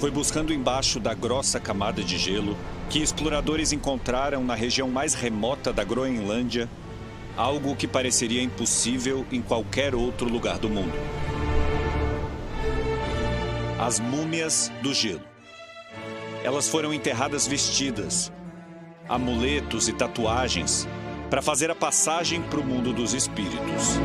Foi buscando embaixo da grossa camada de gelo que exploradores encontraram na região mais remota da Groenlândia algo que pareceria impossível em qualquer outro lugar do mundo. As múmias do gelo. Elas foram enterradas vestidas, amuletos e tatuagens para fazer a passagem para o mundo dos espíritos.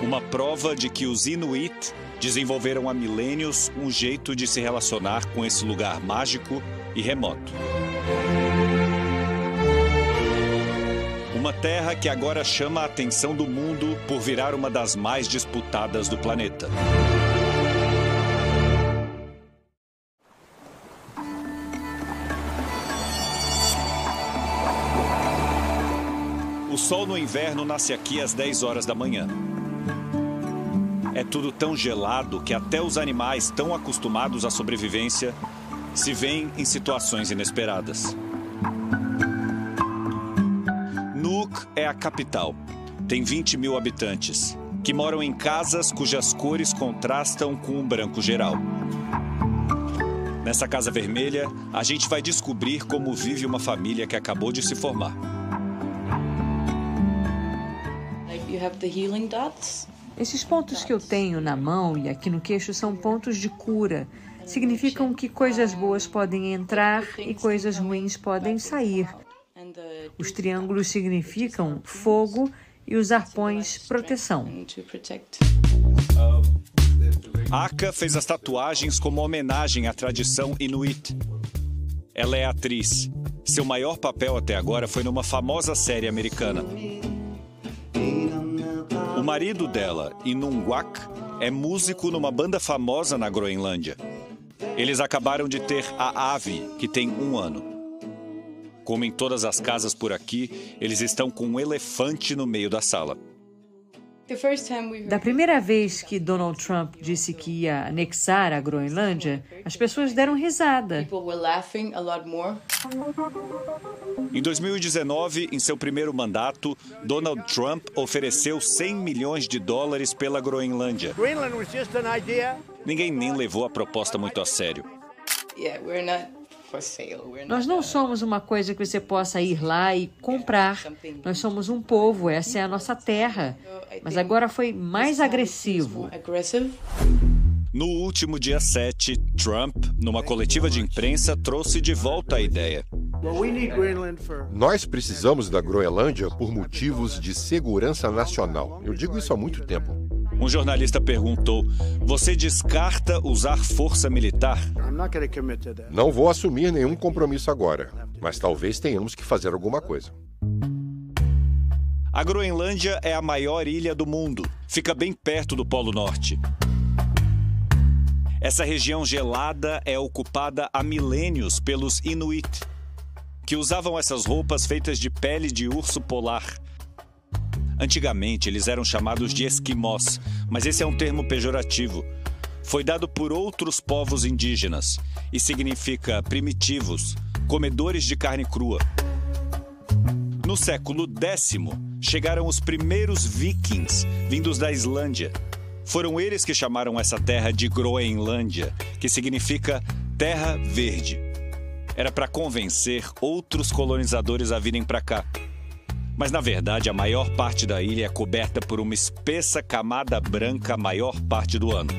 Uma prova de que os Inuit desenvolveram há milênios um jeito de se relacionar com esse lugar mágico e remoto. Uma terra que agora chama a atenção do mundo por virar uma das mais disputadas do planeta. O sol no inverno nasce aqui às 10 horas da manhã. É tudo tão gelado que até os animais tão acostumados à sobrevivência se veem em situações inesperadas. Nuuk é a capital. Tem 20 mil habitantes, que moram em casas cujas cores contrastam com o branco geral. Nessa casa vermelha, a gente vai descobrir como vive uma família que acabou de se formar. Esses pontos que eu tenho na mão e aqui no queixo são pontos de cura. Significam que coisas boas podem entrar e coisas ruins podem sair. Os triângulos significam fogo e os arpões proteção. Aka fez as tatuagens como homenagem à tradição Inuit. Ela é atriz. Seu maior papel até agora foi numa famosa série americana. O marido dela, Inunguak, é músico numa banda famosa na Groenlândia. Eles acabaram de ter a Avi, que tem 1 ano. Como em todas as casas por aqui, eles estão com um elefante no meio da sala. Da primeira vez que Donald Trump disse que ia anexar a Groenlândia, as pessoas deram risada. Em 2019, em seu primeiro mandato, Donald Trump ofereceu 100 milhões de dólares pela Groenlândia. Ninguém nem levou a proposta muito a sério. Nós não somos uma coisa que você possa ir lá e comprar. Nós somos um povo, essa é a nossa terra. Mas agora foi mais agressivo. No último dia 7, Trump, numa coletiva de imprensa, trouxe de volta a ideia. Nós precisamos da Groenlândia por motivos de segurança nacional. Eu digo isso há muito tempo. Um jornalista perguntou: você descarta usar força militar? Não vou assumir nenhum compromisso agora, mas talvez tenhamos que fazer alguma coisa. A Groenlândia é a maior ilha do mundo. Fica bem perto do Polo Norte. Essa região gelada é ocupada há milênios pelos Inuit, que usavam essas roupas feitas de pele de urso polar. Antigamente, eles eram chamados de esquimós, mas esse é um termo pejorativo. Foi dado por outros povos indígenas e significa primitivos, comedores de carne crua. No século X, chegaram os primeiros vikings, vindos da Islândia. Foram eles que chamaram essa terra de Groenlândia, que significa terra verde. Era para convencer outros colonizadores a virem para cá. Mas, na verdade, a maior parte da ilha é coberta por uma espessa camada branca a maior parte do ano.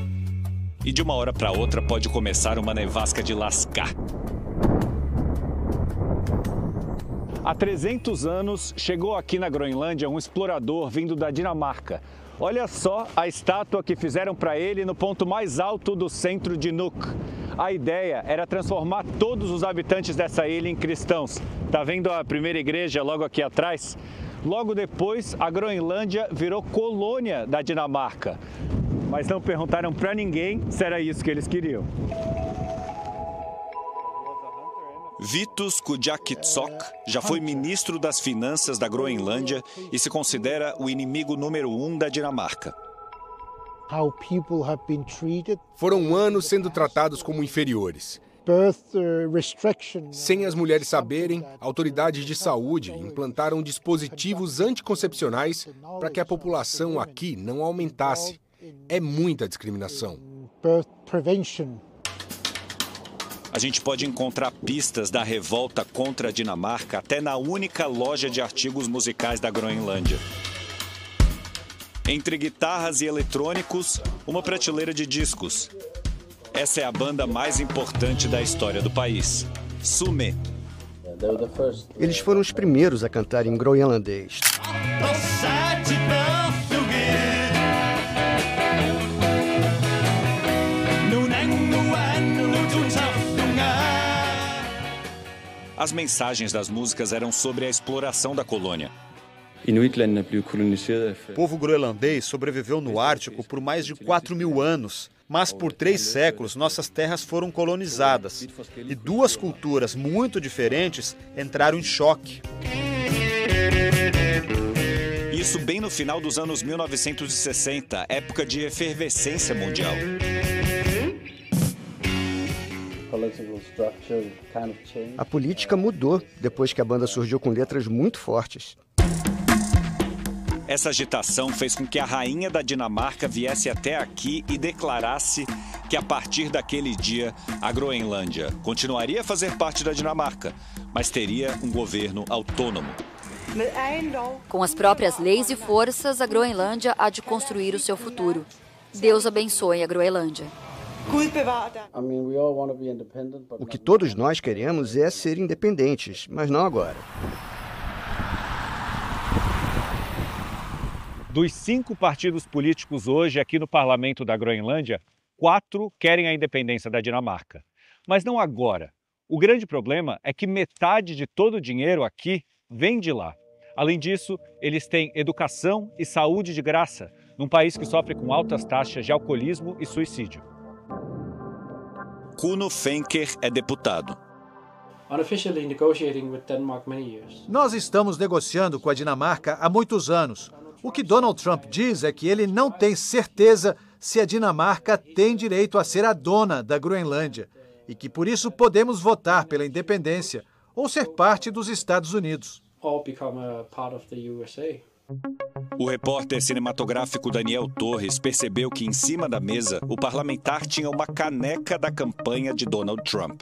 E de uma hora para outra pode começar uma nevasca de lascar. Há 300 anos, chegou aqui na Groenlândia um explorador vindo da Dinamarca. Olha só a estátua que fizeram para ele no ponto mais alto do centro de Nuuk. A ideia era transformar todos os habitantes dessa ilha em cristãos. Tá vendo a primeira igreja logo aqui atrás? Logo depois, a Groenlândia virou colônia da Dinamarca. Mas não perguntaram para ninguém se era isso que eles queriam. Vitus Kudjakitsok já foi ministro das Finanças da Groenlândia e se considera o inimigo número 1 da Dinamarca. Foram anos sendo tratados como inferiores. Sem as mulheres saberem, autoridades de saúde implantaram dispositivos anticoncepcionais para que a população aqui não aumentasse. É muita discriminação. Birth Prevention. A gente pode encontrar pistas da revolta contra a Dinamarca até na única loja de artigos musicais da Groenlândia. Entre guitarras e eletrônicos, uma prateleira de discos. Essa é a banda mais importante da história do país, Sume. Eles foram os primeiros a cantar em groenlandês. As mensagens das músicas eram sobre a exploração da colônia. O povo groenlandês sobreviveu no Ártico por mais de 4.000 anos, mas por 3 séculos nossas terras foram colonizadas e 2 culturas muito diferentes entraram em choque. Isso bem no final dos anos 1960, época de efervescência mundial. A política mudou depois que a banda surgiu com letras muito fortes. Essa agitação fez com que a rainha da Dinamarca viesse até aqui e declarasse que a partir daquele dia a Groenlândia continuaria a fazer parte da Dinamarca, mas teria um governo autônomo. Com as próprias leis e forças, a Groenlândia há de construir o seu futuro. Deus abençoe a Groenlândia. O que todos nós queremos é ser independentes, mas não agora. Dos 5 partidos políticos hoje aqui no parlamento da Groenlândia, 4 querem a independência da Dinamarca. Mas não agora. O grande problema é que metade de todo o dinheiro aqui vem de lá. Além disso, eles têm educação e saúde de graça, num país que sofre com altas taxas de alcoolismo e suicídio. Kuno Fenker é deputado. Nós estamos negociando com a Dinamarca há muitos anos. O que Donald Trump diz é que ele não tem certeza se a Dinamarca tem direito a ser a dona da Groenlândia e que por isso podemos votar pela independência ou ser parte dos Estados Unidos. O repórter cinematográfico Daniel Torres percebeu que em cima da mesa o parlamentar tinha uma caneca da campanha de Donald Trump.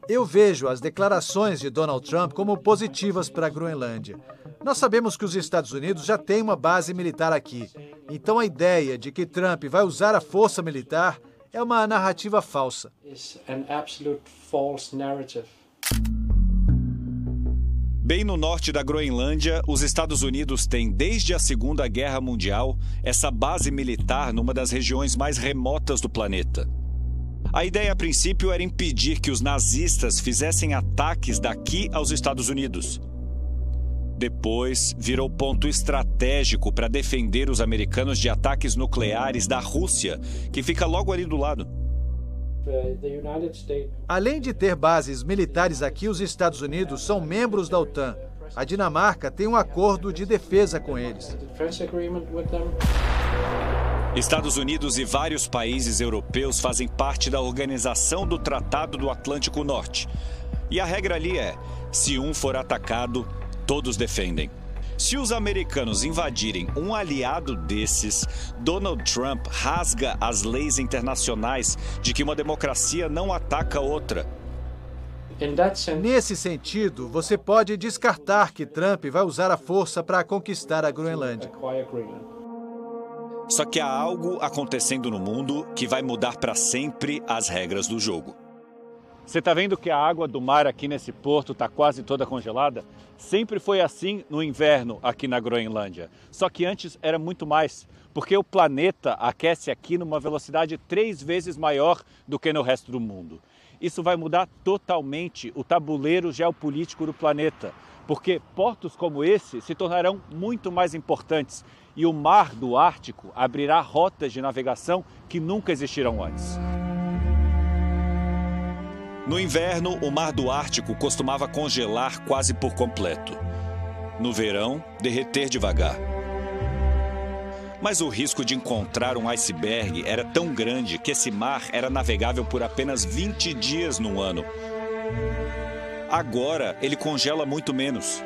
Eu vejo as declarações de Donald Trump como positivas para a Groenlândia. Nós sabemos que os Estados Unidos já têm uma base militar aqui. Então a ideia de que Trump vai usar a força militar é uma narrativa falsa. Bem no norte da Groenlândia, os Estados Unidos têm, desde a Segunda Guerra Mundial, essa base militar numa das regiões mais remotas do planeta. A ideia, a princípio, era impedir que os nazistas fizessem ataques daqui aos Estados Unidos. Depois, virou ponto estratégico para defender os americanos de ataques nucleares da Rússia, que fica logo ali do lado. Além de ter bases militares aqui, os Estados Unidos são membros da OTAN. A Dinamarca tem um acordo de defesa com eles. Estados Unidos e vários países europeus fazem parte da Organização do Tratado do Atlântico Norte. E a regra ali é, se um for atacado, todos defendem. Se os americanos invadirem um aliado desses, Donald Trump rasga as leis internacionais de que uma democracia não ataca outra. Nesse sentido, você pode descartar que Trump vai usar a força para conquistar a Groenlândia. Só que há algo acontecendo no mundo que vai mudar para sempre as regras do jogo. Você está vendo que a água do mar aqui nesse porto está quase toda congelada? Sempre foi assim no inverno aqui na Groenlândia. Só que antes era muito mais, porque o planeta aquece aqui numa velocidade 3 vezes maior do que no resto do mundo. Isso vai mudar totalmente o tabuleiro geopolítico do planeta, porque portos como esse se tornarão muito mais importantes e o mar do Ártico abrirá rotas de navegação que nunca existiram antes. No inverno, o mar do Ártico costumava congelar quase por completo. No verão, derreter devagar. Mas o risco de encontrar um iceberg era tão grande que esse mar era navegável por apenas 20 dias no ano. Agora, ele congela muito menos.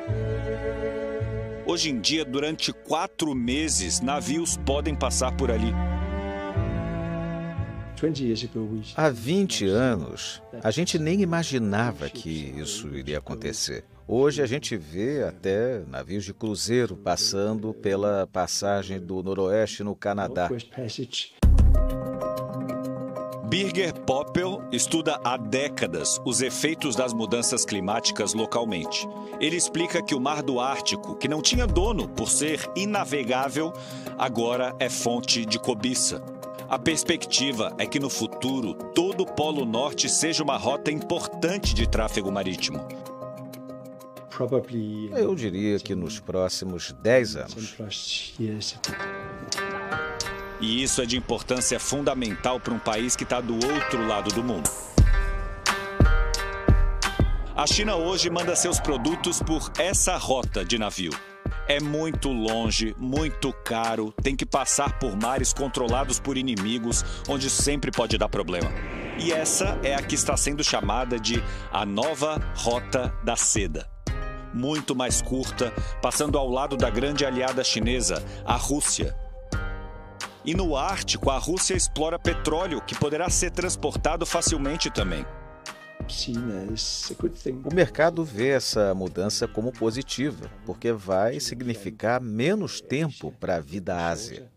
Hoje em dia, durante 4 meses, navios podem passar por ali. Há 20 anos, a gente nem imaginava que isso iria acontecer. Hoje a gente vê até navios de cruzeiro passando pela passagem do Noroeste no Canadá. Birger Poppel estuda há décadas os efeitos das mudanças climáticas localmente. Ele explica que o Mar do Ártico, que não tinha dono por ser inavegável, agora é fonte de cobiça. A perspectiva é que no futuro todo o Polo Norte seja uma rota importante de tráfego marítimo. Eu diria que nos próximos 10 anos. E isso é de importância fundamental para um país que está do outro lado do mundo. A China hoje manda seus produtos por essa rota de navio. É muito longe, muito caro, tem que passar por mares controlados por inimigos, onde sempre pode dar problema. E essa é a que está sendo chamada de a nova Rota da Seda. Muito mais curta, passando ao lado da grande aliada chinesa, a Rússia. E no Ártico, a Rússia explora petróleo, que poderá ser transportado facilmente também. O mercado vê essa mudança como positiva, porque vai significar menos tempo para a vida Ásia.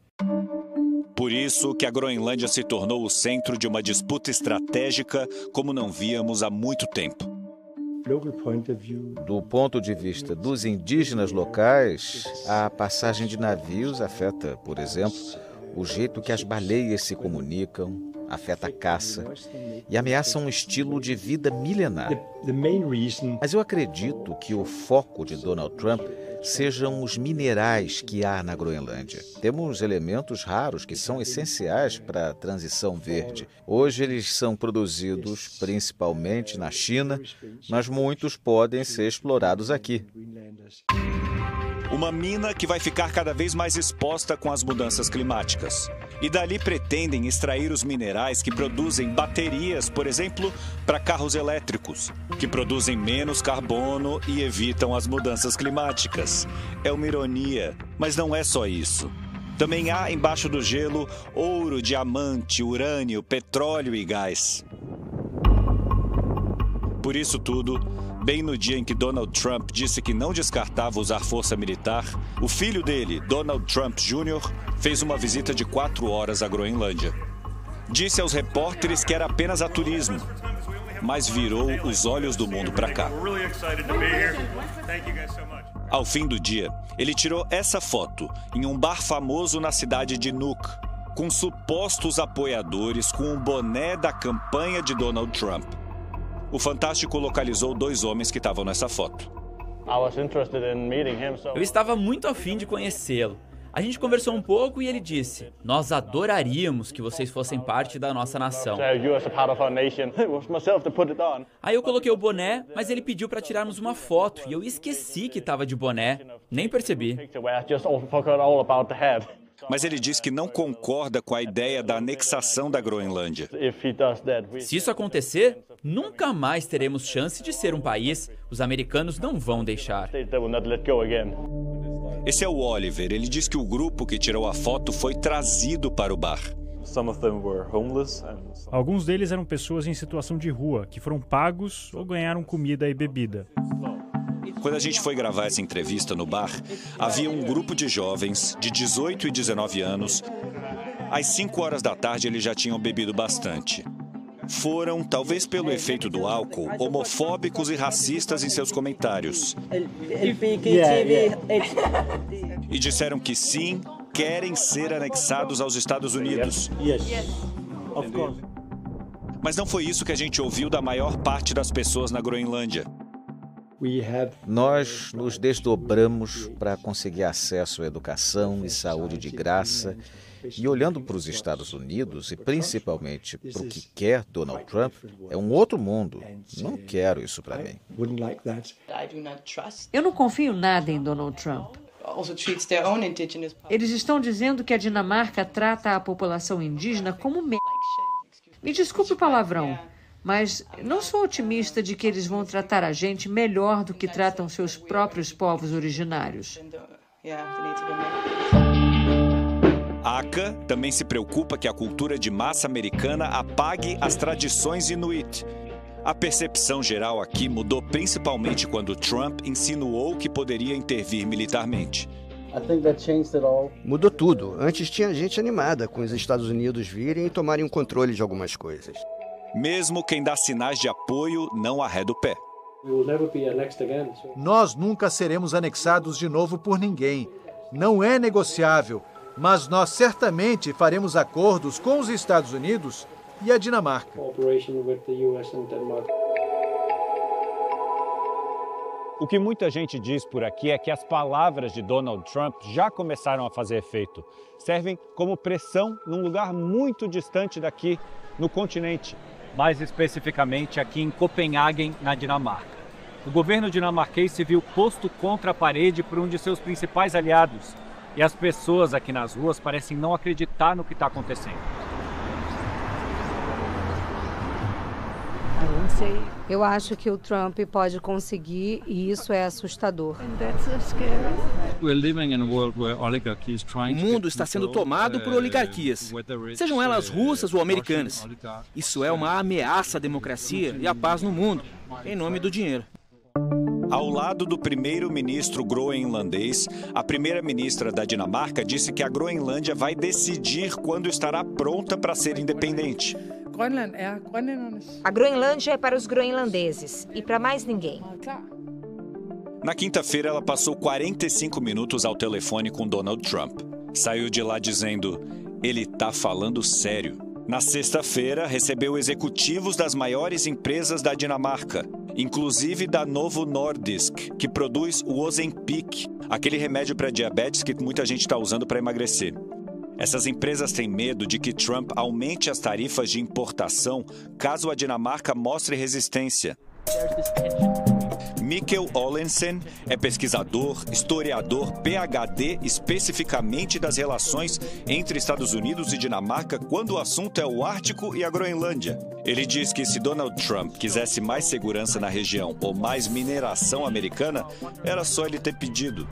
Por isso que a Groenlândia se tornou o centro de uma disputa estratégica como não víamos há muito tempo. Do ponto de vista dos indígenas locais, a passagem de navios afeta, por exemplo, o jeito que as baleias se comunicam, afeta a caça e ameaça um estilo de vida milenar. Mas eu acredito que o foco de Donald Trump sejam os minerais que há na Groenlândia. Temos elementos raros que são essenciais para a transição verde. Hoje eles são produzidos principalmente na China, mas muitos podem ser explorados aqui. Uma mina que vai ficar cada vez mais exposta com as mudanças climáticas. E dali pretendem extrair os minerais que produzem baterias, por exemplo, para carros elétricos, que produzem menos carbono e evitam as mudanças climáticas. É uma ironia, mas não é só isso. Também há embaixo do gelo ouro, diamante, urânio, petróleo e gás. Por isso tudo, bem no dia em que Donald Trump disse que não descartava usar força militar, o filho dele, Donald Trump Jr., fez uma visita de 4 horas à Groenlândia. Disse aos repórteres que era apenas a turismo, mas virou os olhos do mundo para cá. Ao fim do dia, ele tirou essa foto em um bar famoso na cidade de Nuuk, com supostos apoiadores com um boné da campanha de Donald Trump. O Fantástico localizou 2 homens que estavam nessa foto. Eu estava muito afim de conhecê-lo. A gente conversou um pouco e ele disse: nós adoraríamos que vocês fossem parte da nossa nação. Aí eu coloquei o boné, mas ele pediu para tirarmos uma foto e eu esqueci que estava de boné. Nem percebi. Mas ele diz que não concorda com a ideia da anexação da Groenlândia. Se isso acontecer, nunca mais teremos chance de ser um país. Os americanos não vão deixar. Esse é o Oliver. Ele diz que o grupo que tirou a foto foi trazido para o bar. Alguns deles eram pessoas em situação de rua, que foram pagos ou ganharam comida e bebida. Quando a gente foi gravar essa entrevista no bar, havia um grupo de jovens de 18 e 19 anos. Às 5 horas da tarde, eles já tinham bebido bastante. Foram, talvez pelo efeito do álcool, homofóbicos e racistas em seus comentários. E disseram que sim, querem ser anexados aos Estados Unidos. Mas não foi isso que a gente ouviu da maior parte das pessoas na Groenlândia. Nós nos desdobramos para conseguir acesso à educação e saúde de graça. E olhando para os Estados Unidos, e principalmente para o que quer Donald Trump, é um outro mundo. Não quero isso para mim. Eu não confio nada em Donald Trump. Eles estão dizendo que a Dinamarca trata a população indígena como merda. Me desculpe o palavrão, mas não sou otimista de que eles vão tratar a gente melhor do que tratam seus próprios povos originários. A ACA também se preocupa que a cultura de massa americana apague as tradições inuit. A percepção geral aqui mudou principalmente quando Trump insinuou que poderia intervir militarmente. Mudou tudo. Antes tinha gente animada com os Estados Unidos virem e tomarem o controle de algumas coisas. Mesmo quem dá sinais de apoio não arreda o pé. Nós nunca seremos anexados de novo por ninguém. Não é negociável, mas nós certamente faremos acordos com os Estados Unidos e a Dinamarca. O que muita gente diz por aqui é que as palavras de Donald Trump já começaram a fazer efeito. Servem como pressão num lugar muito distante daqui, no continente. Mais especificamente aqui em Copenhagen, na Dinamarca. O governo dinamarquês se viu posto contra a parede por um de seus principais aliados. E as pessoas aqui nas ruas parecem não acreditar no que está acontecendo. Eu acho que o Trump pode conseguir e isso é assustador. O mundo está sendo tomado por oligarquias, sejam elas russas ou americanas. Isso é uma ameaça à democracia e à paz no mundo, em nome do dinheiro. Ao lado do primeiro-ministro groenlandês, a primeira-ministra da Dinamarca disse que a Groenlândia vai decidir quando estará pronta para ser independente. A Groenlândia é para os groenlandeses e para mais ninguém. Na quinta-feira, ela passou 45 minutos ao telefone com Donald Trump. Saiu de lá dizendo, ele tá falando sério. Na sexta-feira, recebeu executivos das maiores empresas da Dinamarca, inclusive da Novo Nordisk, que produz o Ozempic, aquele remédio para diabetes que muita gente está usando para emagrecer. Essas empresas têm medo de que Trump aumente as tarifas de importação caso a Dinamarca mostre resistência. Mikkel Ollensen é pesquisador, historiador, PhD especificamente das relações entre Estados Unidos e Dinamarca quando o assunto é o Ártico e a Groenlândia. Ele diz que se Donald Trump quisesse mais segurança na região ou mais mineração americana, era só ele ter pedido.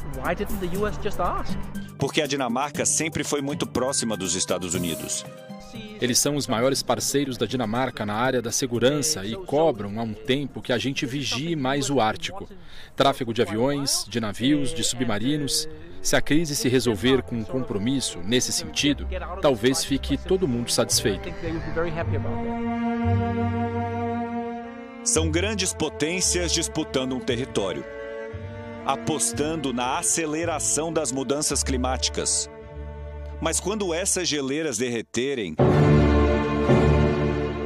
Porque a Dinamarca sempre foi muito próxima dos Estados Unidos. Eles são os maiores parceiros da Dinamarca na área da segurança e cobram há um tempo que a gente vigie mais o Ártico. Tráfego de aviões, de navios, de submarinos. Se a crise se resolver com um compromisso nesse sentido, talvez fique todo mundo satisfeito. São grandes potências disputando um território, apostando na aceleração das mudanças climáticas. Mas quando essas geleiras derreterem,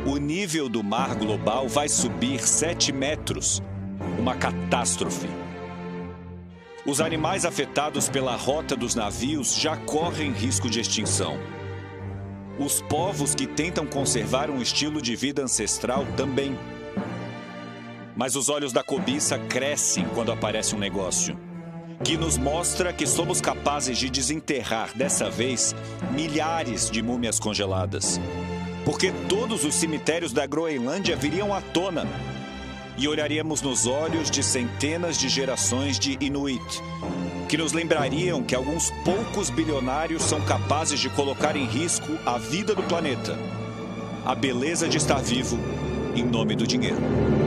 o nível do mar global vai subir 7 metros. Uma catástrofe. Os animais afetados pela rota dos navios já correm risco de extinção. Os povos que tentam conservar um estilo de vida ancestral também. Mas os olhos da cobiça crescem quando aparece um negócio que nos mostra que somos capazes de desenterrar, dessa vez, milhares de múmias congeladas. Porque todos os cemitérios da Groenlândia viriam à tona e olharíamos nos olhos de centenas de gerações de Inuit, que nos lembrariam que alguns poucos bilionários são capazes de colocar em risco a vida do planeta, a beleza de estar vivo em nome do dinheiro.